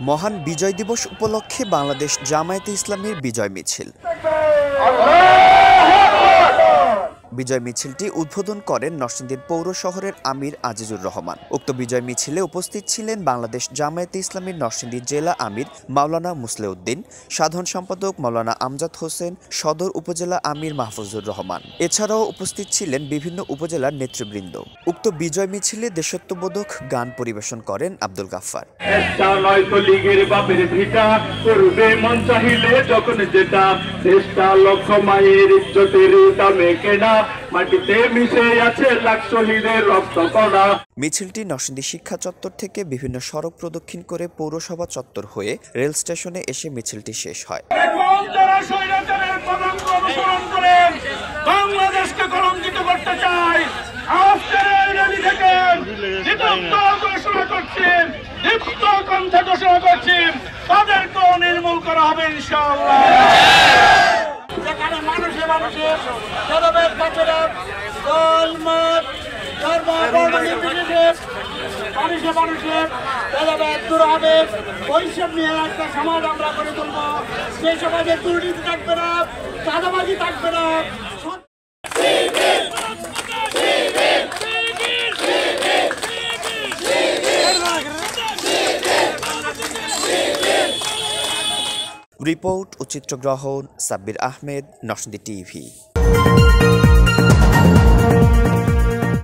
মহান বিজয় দিবস উপলক্ষে বাংলাদেশ জামায়াতে ইসলামীর বিজয় মিছিল। বিজয় মিছিলটি উদ্বোধন করেন নরসিংদী পৌর শহরের আমির আজিজুর রহমান। উক্ত বিজয় মিছিলে উপস্থিত ছিলেন বাংলাদেশ জামায়াতে ইসলামীর নরসিংদী জেলা আমির মাওলানা মুসলেউদ্দিন, সাধারণ সম্পাদক মাওলানা আমজাদ হোসেন, সদর উপজেলা আমির মাহফুজুর রহমান। এছাড়াও উপস্থিত ছিলেন বিভিন্ন উপজেলার নেতৃবৃন্দ। উক্ত বিজয় মিছিলে দেশাত্মবোধক গান পরিবেশন করেন আব্দুল গাফফার। মিছিলটি নরসিংদী শিক্ষা চত্বর থেকে বিভিন্ন সড়ক প্রদক্ষিণ করে পৌরসভা চত্বর হয়ে রেল স্টেশনে এসে মিছিলটি শেষ হয়। বাংলাদেশকে কলঙ্কিত করতে চাই, আজকের এই র্যালি থেকে দীপ্ত কণ্ঠে ঘোষণা করছি তাদেরকেও নির্মূল করা হবে ইনশাআল্লাহ। যেখানে মানুষে ভেদাভেদ থাকে না, দল মত ধর্ম বর্ণ নির্বিশেষে মানুষে ভেদাভেদ দূর হবে। বৈষম্য নিয়ে একটা সমাজ আমরা গড়ে তুলব, সেই সমাজে দুর্নীতি থাকবে না, চাঁদাবাজি থাকবে না। রিপোর্ট ও চিত্রগ্রহণ সাব্বির আহমেদ, নরসিংদী টিভি।